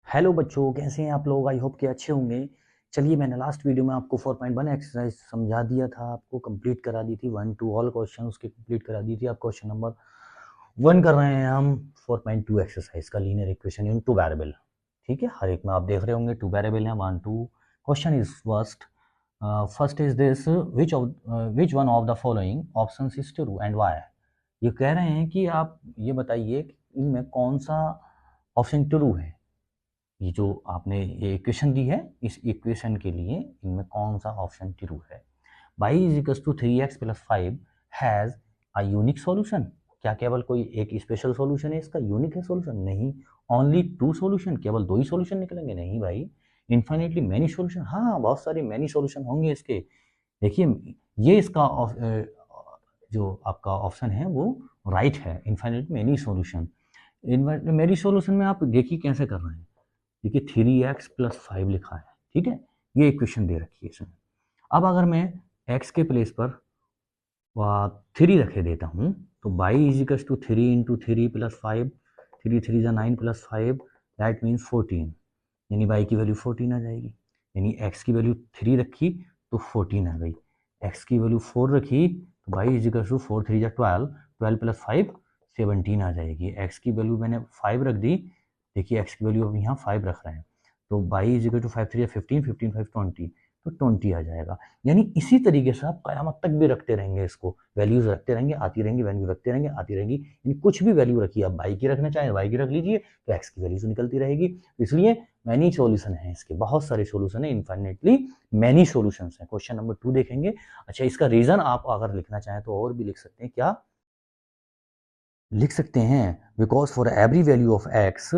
Hello बच्चों, कैसे हैं आप लोग? आई होप कि अच्छे होंगे। चलिए, मैंने लास्ट वीडियो में आपको 4.1 एक्सरसाइज समझा दिया था, आपको कंप्लीट करा दी थी। 1 to ऑल क्वेश्चन उसके कंप्लीट करा दी थी। अब क्वेश्चन नंबर 1 कर रहे हैं हम 4.2 एक्सरसाइज का, linear equation in two variable. ठीक है, हर एक में आप देख रहे होंगे 2 वेरिएबल हैं, 1 2। Question is first is this, which one of the following options is true and why. ये कह रहे हैं कि आप ये बताइए कि इनमें कौन सा ऑप्शन ट्रू है। ये जो आपने ये इक्वेशन दी है, इस इक्वेशन के लिए इनमें कौन सा ऑप्शन ट्रू है। y is equal to 3x plus 5 has a unique solution. क्या केवल कोई एक स्पेशल सॉल्यूशन है इसका? यूनिक है सॉल्यूशन? नहीं। ओनली 2 सॉल्यूशन, केवल 2 ही सॉल्यूशन निकलेंगे? नहीं भाई, इन्फिनिटली मैनी सॉल्यूशन। हाँ, बहुत सारे मैनी सॉल्यूशन होंगे इसके। देखिए, ये इसका जो आपका ऑप्शन है वो राइट है, infinite many solution. Many solution में आप देखिए कैसे कर रहे हैं। देखिए 3x प्लस 5 लिखा है, ठीक है, ये इक्वेशन दे रखी है इसमें। अब अगर मैं x के प्लेस पर 3 रखे देता हूँ तो y is equal to 3 into 3 plus 5, 3 3 जा 9 प्लस 5, दैट मीन्स 14, यानी y की वैल्यू 14 आ जाएगी। यानी x की वैल्यू 3 रखी तो 14 आ गई, x की वैल्यू 4 रखी तो y इज इक्वल टू 4 3 जा 12, 12 प्लस 5 17 आ जाएगी। x की वैल्यू मैंने 5 रख दी, देखिए x की वैल्यू अब यहाँ 5 रख रहे हैं तो y इज इक्वल टू 5 3 15, 15 5 20, तो 20 आ जाएगा। यानी इसी तरीके से आप कयामत तक भी रखते रहेंगे, इसको वैल्यूज रखते रहेंगे, आती रहेंगी, वैल्यू रखते रहेंगे, आती रहेंगी। यानी कुछ भी वैल्यू रखिए, आप y की रखना चाहें y की रख लीजिए तो x की वैल्यू निकलती रहेगी। इसलिए मैनी सॉल्यूशन है इसके, बहुत सारे सॉल्यूशन है, इनफाइनेटली मैनी सॉल्यूशंस हैं। क्वेश्चन नंबर 2 देखेंगे। अच्छा, इसका रीजन आप अगर लिखना चाहें तो और भी लिख सकते हैं। क्या लिख सकते हैं? Because for every value of x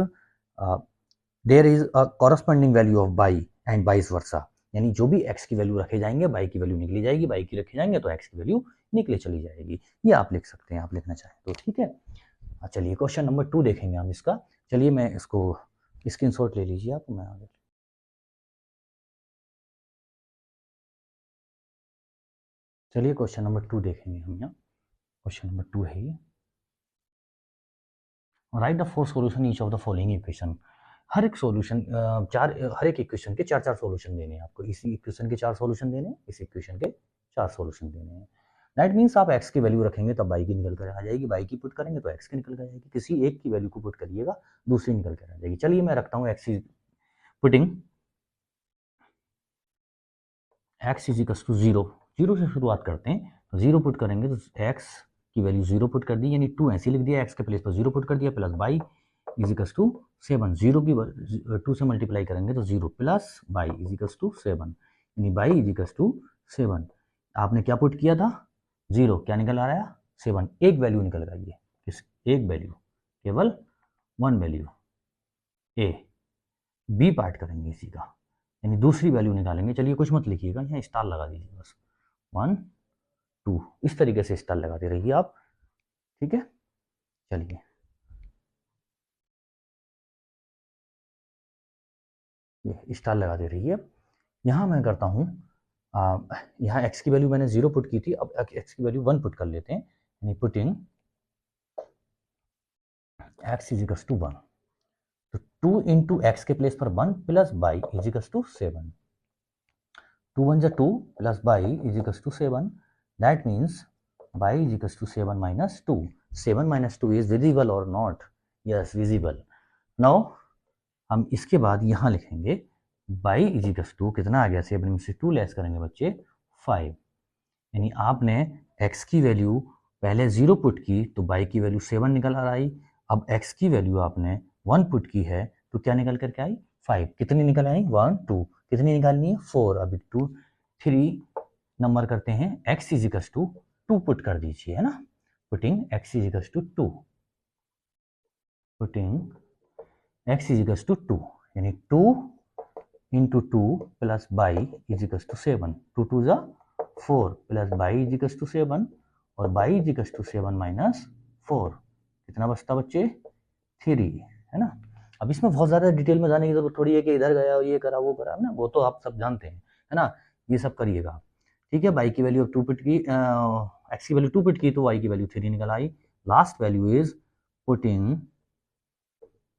there is a corresponding value of y and vice versa. यानी जो भी x की वैल्यू रखे जाएंगे y की वैल्यू निकली जाएगी, y की रखे जाएंगे तो x की वैल्यू निकले चली जाएगी। ये आप लिख सकते हैं, आप लिखना चाहें तो। ठीक है, चलिए क्वेश्चन नंबर 2 देखेंगे हम इसका। चलिए, मैं इसको स्क्रीनशॉट ले लीजिए आप, मैं आगे। चलिए क्वेश्चन नंबर 2 देखेंगे हम यहाँ। क्वेश्चन नंबर 2 है ये, write the 4 solution each of the following equation. हर एक सॉल्यूशन हर एक इक्वेशन के 4 4 सॉल्यूशन देने हैं आपको। इसी इक्वेशन के 4 सॉल्यूशन देने हैं, इस इक्वेशन के 4 सॉल्यूशन देने हैं। दैट मीन्स आप x की वैल्यू रखेंगे तब y की निकल कर आ जाएगी, y की पुट करेंगे तो x की निकल कर आ जाएगी। किसी एक की वैल्यू को पुट करिएगा, दूसरी निकल कर आ जाएगी। चलिए मैं रखता हूँ x is putting x is equal to 0, 0 से शुरुआत करते हैं तो 0 पुट करेंगे तो x की वैल्यू 0 पुट कर दी, यानी 2 ऐसे लिख दिया, x के प्लेस पर 0 पुट कर दिया, plus y is equal to 7। 0 की 2 से मल्टीप्लाई करेंगे तो 0 plus y is equal to 7, यानी y इज इक्वल टू 7। आपने क्या पुट किया था? 0, क्या निकल आ रहा है? 7। एक वैल्यू निकल रही है, किस एक वैल्यू, केवल 1 वैल्यू। ए बी पार्ट करेंगे इसी का, यानी दूसरी वैल्यू निकालेंगे। चलिए कुछ मत लिखिएगा, यहाँ स्टार लगा दीजिए बस, 1 2, इस तरीके से स्टार लगाते रहिए आप। ठीक है, चलिए ये स्टार लगाते रहिए। यहाँ मैं करता हूँ, यहाँ x की वैल्यू मैंने 0 पुट की थी, अब x की वैल्यू 1 पुट कर लेते हैं, यानी putting x is equal to 1, तो 2 इंटू एक्स के प्लेस पर 1 plus y is equal to 7, 2 1 जा 2 plus y is equal to 7, that means y is equals to 7 minus 2. 7 minus 2 is visible or not? Yes, visible. Now हम इसके बाद यहाँ लिखेंगे y is equals to कितना आ गया? 7 में से 2 लेस करेंगे बच्चे 5, यानी आपने x की वैल्यू पहले 0 पुट की तो y की वैल्यू 7 निकल आ आई। अब x की वैल्यू आपने 1 पुट की है तो क्या निकल करके आई? 5। कितनी निकल आई? 1 2, कितनी निकालनी है? 4। अभी 2 3 नंबर करते हैं, x is equal to 2 put कर दीजिए, है ना। Putting x is equal to 2, putting x is equal to 2, यानी 2 into 2 plus y is equal to 7, 2 2 जा 4 plus y is equal to 7, और y is equal to 7 minus 4, कितना बचता बच्चे? 3, है ना। अब इसमें बहुत ज़्यादा डिटेल में जाने की जरूरत थोड़ी है कि इधर गया ये करा वो करा, ना, वो तो आप सब जानते हैं, है ना। ये सब करिएगा, ठीक है। y की वैल्यू 2 पुट की, x की वैल्यू 2 पुट की तो y की वैल्यू 3 निकल आई। लास्ट वैल्यू इज पुटिंग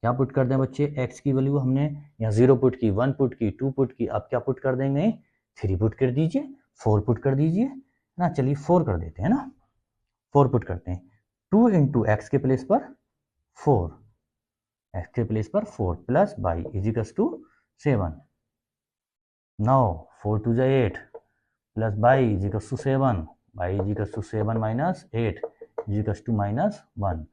क्या पुट कर दें बच्चे, x की वैल्यू हमने यहाँ 0 पुट की, 1 पुट की, 2 पुट की, अब क्या पुट कर देंगे, 3 पुट कर दीजिए, 4 पुट कर दीजिए ना, चलिए 4 कर देते हैं ना, 4 पुट करते हैं, 2 इंटू एक्स के प्लेस पर 4, एक्स के प्लेस पर 4 plus y is equals to 7, now 4 two 8 plus y is equals to 7, y is equals to 7 minus 8 is equals to minus 1।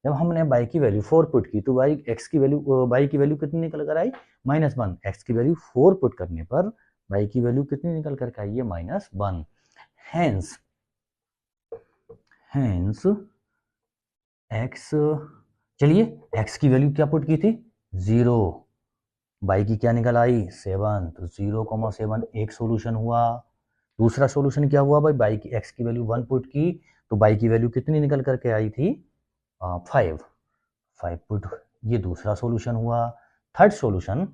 जब हमने बाई की वैल्यू 4 पुट की तो बाई एक्स की वैल्यू, बाई की वैल्यू कितनी निकल कर आई, -1, एक्स की वैल्यू 4 पुट करने पर बाई की वैल्यू कितनी निकल कर आई है, -1। हेंस एक्स, चलिए एक्स की वैल्यू क्या पुट की थी, 0, बाई की क्या निकल आई 7, तो 0,7 एक सोल्यूशन हुआ। दूसरा सोल्यूशन क्या हुआ भाई, बाई की एक्स की वैल्यू 1 पुट की तो बाई की वैल्यू कितनी निकल करके आई थी, 5 पुट, ये दूसरा सोल्यूशन हुआ। थर्ड सोल्यूशन,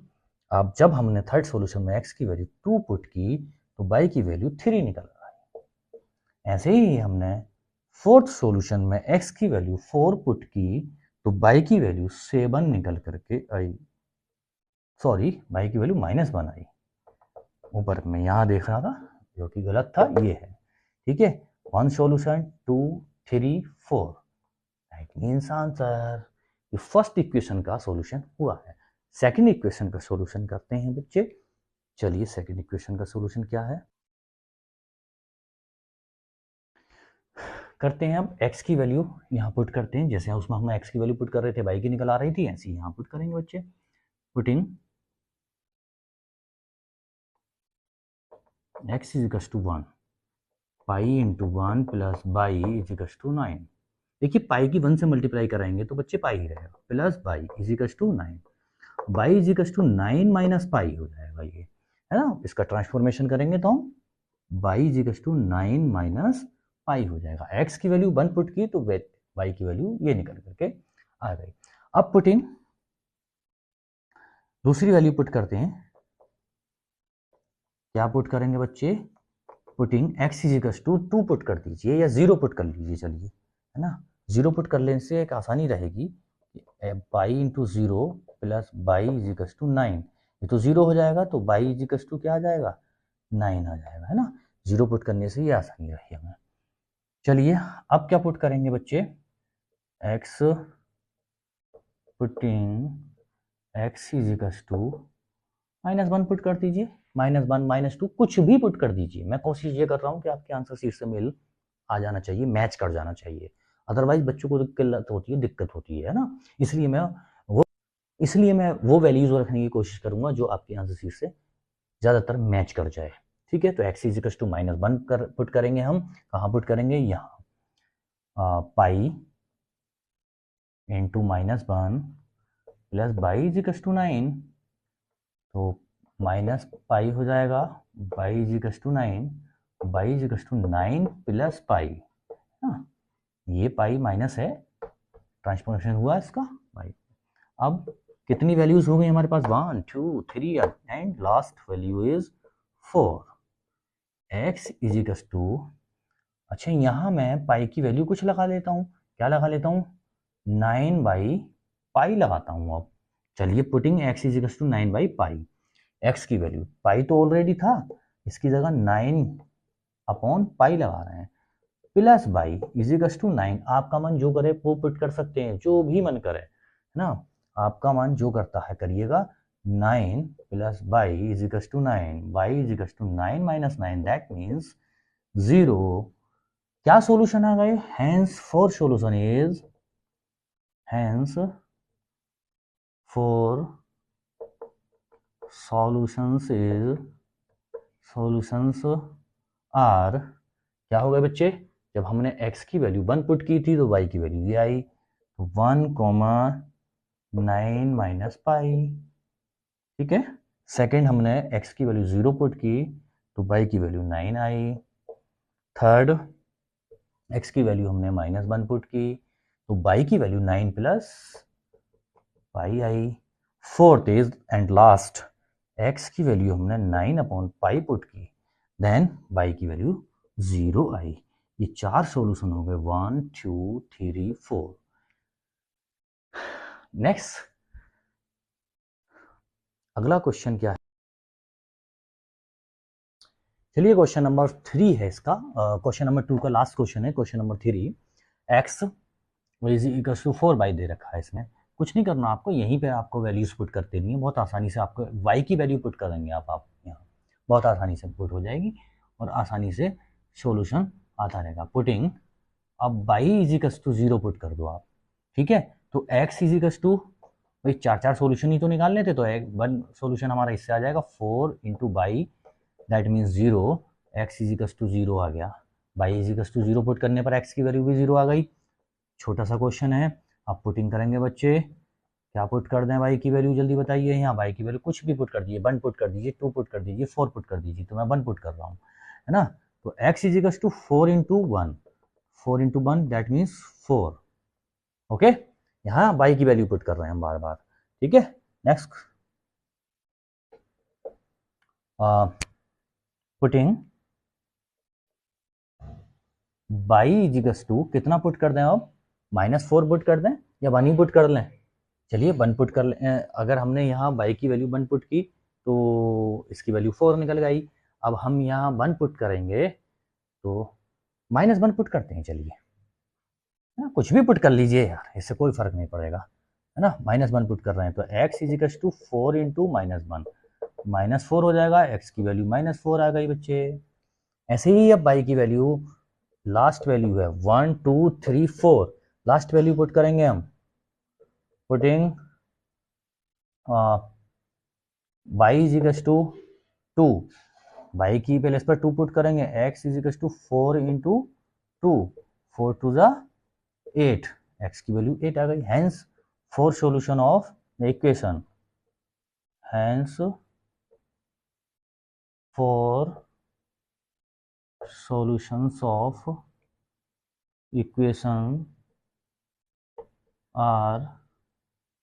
अब जब हमने थर्ड सोल्यूशन में एक्स की वैल्यू 2 पुट की तो बाई की वैल्यू 3 निकल आई। ऐसे ही हमने फोर्थ सॉल्यूशन में x की वैल्यू 4 पुट की तो y की वैल्यू 7 निकल करके आई, सॉरी y की वैल्यू -1 आई, ऊपर मैं यहाँ देख रहा था जो कि गलत था, ये है, ठीक है। 1 सॉल्यूशन 2 3 4, दैट मींस आंसर। ये फर्स्ट इक्वेशन का सॉल्यूशन हुआ है। सेकंड इक्वेशन का सॉल्यूशन करते हैं बच्चे, चलिए सेकंड इक्वेशन का सॉल्यूशन क्या है करते हैं। अब x की वैल्यू यहाँ पुट करते हैं, जैसे उसमें हम x की वैल्यू पुट कर रहे थे, y की निकल आ रही थी, ऐसे ही यहाँ पुट करेंगे बच्चे। Putting x is equal to 1, pi into 1 plus y is equal to 9। देखिए पाई की 1 से मल्टीप्लाई कराएंगे तो बच्चे पाई ही रहेगा, plus y is equal to 9, y is equal to 9 minus pi हो जाएगा, ये है ना। इसका ट्रांसफॉर्मेशन करेंगे तो हम y is equal to 9 minus pi हो जाएगा। x की वैल्यू 1 पुट की तो y की वैल्यू ये निकल करके आ गई। अब पुटिंग दूसरी वैल्यू पुट करते हैं, क्या पुट करेंगे बच्चे, putting x is equal to 2 put कर दीजिए या 0 पुट कर लीजिए, चलिए है ना, 0 पुट कर लेने से एक आसानी रहेगी, pi into 0 plus y is equal to 9, ये तो 0 हो जाएगा तो बाई इज इक्वल टू क्या आ जाएगा, 9 आ जाएगा, है ना। 0 पुट करने से ये आसानी रही हमें। चलिए अब क्या पुट करेंगे बच्चे, x putting x is equal to -1 put कर दीजिए, -1 -2 कुछ भी पुट कर दीजिए। मैं कोशिश ये कर रहा हूँ कि आपके आंसर शीट से मेल आ जाना चाहिए, मैच कर जाना चाहिए, अदरवाइज बच्चों को दिक्कत होती है ना। इसलिए मैं वो वैल्यूज रखने की कोशिश करूंगा जो आपके आंसर शीट से ज़्यादातर मैच कर जाए, ठीक है। तो x is equal to -1 put करेंगे, हम कहाँ पुट करेंगे, यहाँ pi into -1 plus y is equal to 9, तो माइनस पाई हो जाएगा, y is equal to 9, y is equal to 9 plus pi, ये पाई माइनस है, ट्रांसफॉर्मेशन हुआ इसका पाई। अब कितनी वैल्यूज हो गई हमारे पास, 1 2 3 and last value is 4, x is equal to, अच्छा यहाँ मैं पाई की वैल्यू कुछ लगा लेता हूँ, क्या लगा लेता हूँ, 9 बाई पाई लगाता हूँ। अब चलिए putting x is equal to 9 by pi, x की वैल्यू पाई तो ऑलरेडी था, इसकी जगह 9 अपॉन पाई लगा रहे हैं, plus y is equal to 9, आपका मन जो करे वो पुट कर सकते हैं, जो भी मन करे, है ना, आपका मन जो करता है करिएगा। 9 plus y is equal to 9, y is equal to 9 minus 9, that means 0। क्या सॉल्यूशन आ गए, hence four solution is, hence four solutions is, solutions are, क्या हो गए बच्चे, जब हमने x की वैल्यू 1 पुट की थी तो y की वैल्यू ये आई, 1,9 माइनस पाई, ठीक है। सेकंड हमने x की वैल्यू 0 पुट की तो y की वैल्यू 9 आई। थर्ड x की वैल्यू हमने -1 पुट की तो y की value 9 plus pi I. Fourth is and last, x की वैल्यू हमने 9 अपॉन पाई पुट की, देन y की वैल्यू 0 आई। ये 4 सॉल्यूशन हो गए, 1 2 3 4। नेक्स्ट अगला क्वेश्चन क्या है, चलिए क्वेश्चन नंबर 3 है इसका, क्वेश्चन नंबर 2 का लास्ट क्वेश्चन है, question number 3। X is equal to 4 दे रखा है, इसमें कुछ नहीं करना आपको, यहीं पे आपको वैल्यूज पुट कर देनी है, बहुत आसानी से आपको y की वैल्यू पुट कर देंगे आप यहाँ बहुत आसानी से पुट हो जाएगी और आसानी से सॉल्यूशन आता रहेगा। पुटिंग अब y is equal to 0 put कर दो आप, ठीक है। तो x इज इक्वल टू, भाई चार सोल्यूशन ही तो निकालने थे, तो वन सोल्यूशन हमारा इससे आ जाएगा 4 into y, that means 0, x is equal to 0 आ गया, y is equal to 0 put करने पर x की वैल्यू भी 0 आ गई। छोटा सा क्वेश्चन है, आप पुटिंग करेंगे बच्चे, क्या पुट कर दें y की वैल्यू, जल्दी बताइए। यहाँ y की वैल्यू कुछ भी पुट कर दीजिए, 1 पुट कर दीजिए, 2 पुट कर दीजिए, 4 पुट कर दीजिए, तो मैं 1 पुट कर रहा हूँ, है ना। तो x is equal to 4 into 1, 4 into 1 that means 4, okay. यहाँ y की वैल्यू पुट कर रहे हैं हम बार बार, ठीक है। Next, putting y is equal to कितना पुट कर दें अब, -4 पुट कर दें या 1 ही पुट कर लें, चलिए 1 पुट कर लें। अगर हमने यहाँ y की वैल्यू 1 पुट की तो इसकी वैल्यू 4 निकल गई। अब हम यहाँ 1 पुट करेंगे तो -1 पुट करते हैं, चलिए ना, कुछ भी पुट कर लीजिए यार, इससे कोई फर्क नहीं पड़ेगा, है ना। -1 पुट कर रहे हैं तो x is equal to 4 into -1, -4 हो जाएगा, x की वैल्यू -4 आ गई बच्चे। ऐसे ही अब y की वैल्यू, लास्ट वैल्यू है 1 2 3 4, लास्ट वैल्यू पुट करेंगे हम, putting y is equal to 2, y की प्लेस पर 2 पुट करेंगे, x is equal to 4 into 2, 4 two ज़ा 8, x की वैल्यू 8 आ गई। Hence 4 solution of the equation, hence 4 solutions of equation are,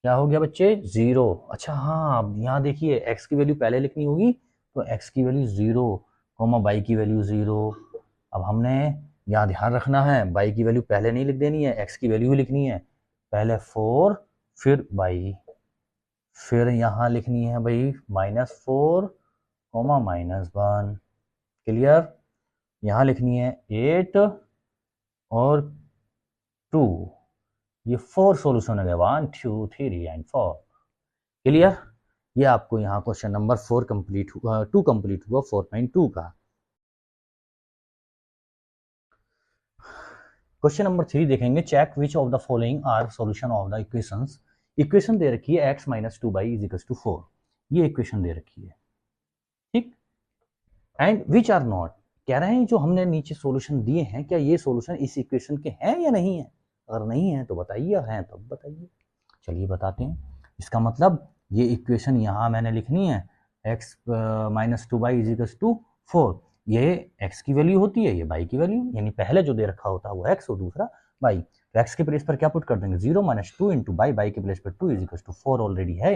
क्या हो गया बच्चे, 0। अच्छा हाँ, अब यहाँ देखिए x की वैल्यू पहले लिखनी होगी, तो x की वैल्यू 0, y की वैल्यू 0। अब हमने यहाँ ध्यान रखना है, y की वैल्यू पहले नहीं लिख देनी है, x की वैल्यू ही लिखनी है, पहले 4 फिर y, फिर यहाँ लिखनी है भाई -4 -1, क्लियर। यहाँ लिखनी है 8 और 2, ये 4 सॉल्यूशन हो गए, 1 2 3 एंड 4, क्लियर। ये आपको यहाँ क्वेश्चन नंबर 4 कंप्लीट हुआ, 2 कंप्लीट हुआ 4.2 का। क्वेश्चन नंबर 3 देखेंगे, check which of the following are solution of the equations. Equation दे रखी है x - 2y is equal to 4, ये इक्वेशन दे रखी है, ठीक। एंड विच आर नॉट, कह रहे हैं जो हमने नीचे सॉल्यूशन दिए हैं, क्या ये सॉल्यूशन इस इक्वेशन के हैं या नहीं है, अगर नहीं है तो बताइए, हैं तब बताइए। चलिए बताते हैं, इसका मतलब ये इक्वेशन यहाँ मैंने लिखनी है, x - 2y is equal to 4, ये x की वैल्यू होती है, ये y की वैल्यू, यानी पहले जो दे रखा होता है वो x और दूसरा y। तो x के प्लेस पर क्या पुट कर देंगे, 0 - 2 इंटू y के प्लेस पर 2 इज इक्वल टू 4 ऑलरेडी है,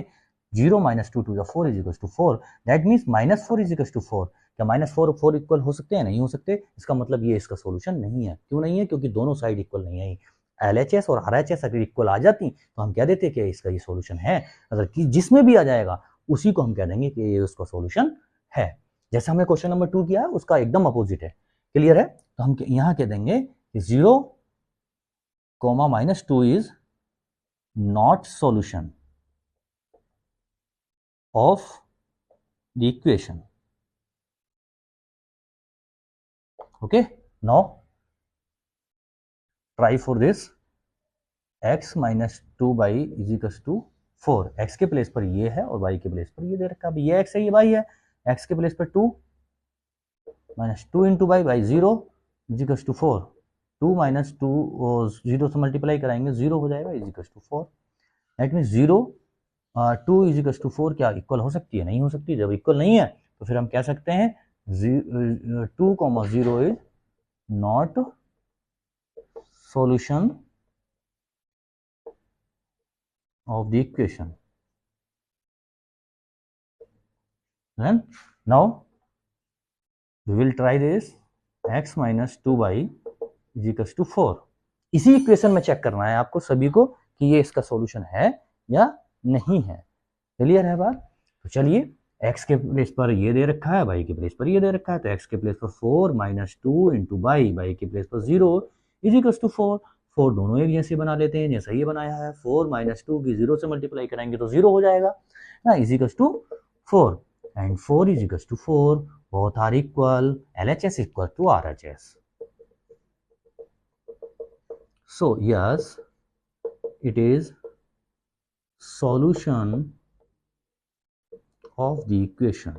0 - 2 two 4 is equal to 4, that means -4 is equal to 4। क्या -4 और 4 इक्वल हो सकते हैं, नहीं हो सकते, इसका मतलब ये इसका सोल्यूशन नहीं है। क्यों नहीं है, क्योंकि दोनों साइड इक्वल नहीं है। LHS और RHS अगर इक्वल आ जाती तो हम कह देते कि इसका ये सॉल्यूशन है, अगर जिसमें भी आ जाएगा उसी को हम कह देंगे कि ये उसका सॉल्यूशन है। जैसे हमने क्वेश्चन नंबर 2 किया है उसका एकदम अपोजिट है, क्लियर है। तो हम यहाँ कह देंगे कि 0, -2 is not solution of the equation, okay. Now try for this, x - 2y is equal to 4, x के प्लेस पर ये है और y के प्लेस पर ये दे रखा है, ये x है ये y है, x के प्लेस पर 2 -2 into y 0 is equal to 4, 2 - 2 और 0 से मल्टीप्लाई कराएंगे 0 हो जाएगा is equal to 4, that means 0 2 is equal to 4 क्या इक्वल हो सकती है, नहीं हो सकती। जब इक्वल नहीं है तो फिर हम कह सकते हैं 2, 0 is not solution of the equation. Then now we will try this, x - 2y is equals to 4। इसी इक्वेशन में चेक करना है आपको सभी को कि ये इसका सॉल्यूशन है या नहीं है, क्लियर है बात। तो चलिए x के प्लेस पर ये दे रखा है, y के प्लेस पर ये दे रखा है, तो x के प्लेस पर 4 माइनस 2 इंटू y के प्लेस पर 0 इज इक्वल टू 4। 4 दोनों एक जैसे बना लेते हैं जैसा ये बनाया है। 4 माइनस 2 की 0 से मल्टीप्लाई कराएंगे तो 0 हो जाएगा ना, is equal to 4 and 4 is equal to 4, both are equal, LHS equal to RHS। So yes, it is solution of the equation।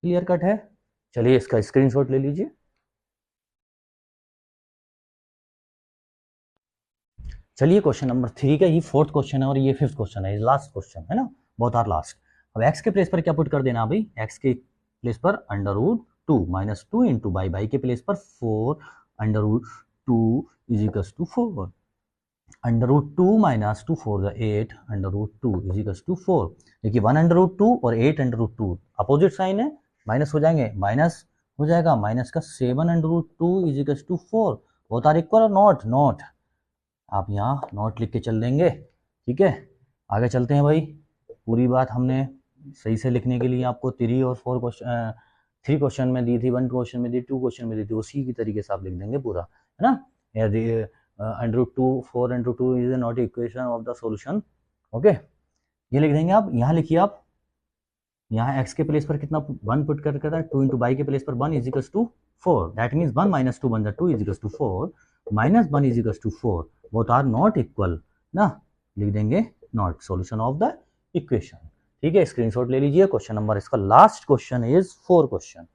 Clear cut है? चलिए इसका स्क्रीनशॉट ले लीजिए। चलिए क्वेश्चन नंबर 3 का ही फोर्थ क्वेश्चन है और ये फिफ्थ क्वेश्चन है, लास्ट क्वेश्चन है ना, बहुत आर लास्ट। अब x के प्लेस पर क्या पुट कर देना भाई, x के प्लेस पर under root 2 minus 2 into by के प्लेस पर 4 under root 2 is equal to 4। Under root 2 minus 2 4 the 8 under root 2 is equal to 4। देखिए 1 अंडर रूट 2 और 8 अंडर रूट 2 अपोजिट साइन है, माइनस हो जाएंगे, माइनस हो जाएगा, माइनस का 7 under root 2 is equal to 4, both are equal और not, not आप यहाँ नोट लिख के चल देंगे। ठीक है, आगे चलते हैं भाई। पूरी बात हमने सही से लिखने के लिए आपको 3 और 4 क्वेश्चन, 3 क्वेश्चन में दी थी, 1 क्वेश्चन में दी, 2 क्वेश्चन में दी थी, उसी की तरीके से आप लिख देंगे पूरा, है ना। Under root 2 4 under 2 is not equation of the solution. Okay, ये लिख देंगे आप। यहाँ लिखिए आप, यहाँ x के प्लेस पर कितना 1 पुट कर करता है, 2 इंटू बाई के प्लेस पर 1 is equal to 4, that means 1 minus 2 बन जाए 2 is equal to 4, minus 1 is equal to 4, both are not equal ना, लिख देंगे not, solution of the equation. ठीक है, स्क्रीनशॉट ले लीजिए। क्वेश्चन नंबर इसका last question is 4 question.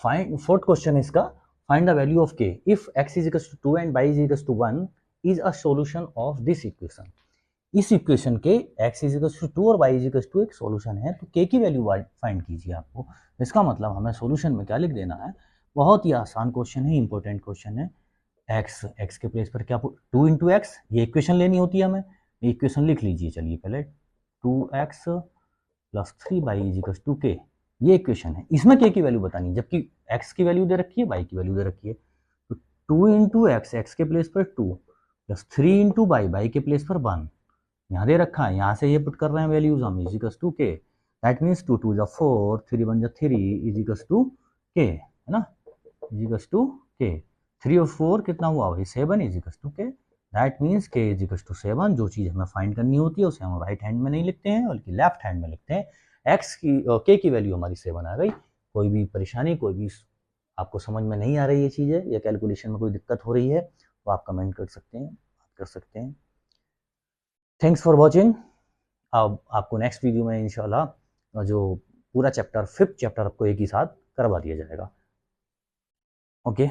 Find, fourth question इसका, find the value of k if x is equal to 2 and y is equal to 1 is a solution of this equation. इस equation के x is equal to 2 और y is equal to एक solution है, तो k की value find कीजिए आपको। इसका मतलब हमें सॉल्यूशन में क्या लिख देना है, बहुत ही आसान क्वेश्चन है, इंपॉर्टेंट क्वेश्चन है। x के प्लेस पर क्या 2 इंटू एक्स, ये इक्वेशन लेनी होती है हमें, ये इक्वेशन लिख लीजिए। चलिए पहले 2x plus 3y is equal to k, ये इक्वेशन है, इसमें k की वैल्यू बतानी है, जबकि x की वैल्यू दे रखी है, y की वैल्यू दे रखी है। तो 2 इंटू एक्स, एक्स के प्लेस पर 2 प्लस 3 इंटू बाई के प्लेस पर 1, यहाँ दे रखा है, यहाँ से ये पुट कर रहे हैं वैल्यूज हम, इज इक्वल टू के, दैट मीन्स 2 2 जा 4 3 1 जा 3 इज इक्वल टू के, है ना, इज इक्वल टू के। 3 और 4 कितना हुआ भाई 7 इज इक्वल टू के, दैट मीन्स के इज इक्वल टू 7। जो चीज़ हमें फाइंड करनी होती है उसे हम राइट हैंड में नहीं लिखते हैं बल्कि लेफ्ट हैंड में लिखते हैं। एक्स की के की वैल्यू हमारी 7 आ गई। कोई भी परेशानी, कोई भी आपको समझ में नहीं आ रही है चीज़ें या कैलकुलेशन में कोई दिक्कत हो रही है तो आप कमेंट कर सकते हैं, बात कर सकते हैं। Thanks for watching. अब आपको नेक्स्ट वीडियो में इंशाल्लाह जो पूरा चैप्टर 5th चैप्टर आपको एक ही साथ करवा दिया जाएगा। ओके।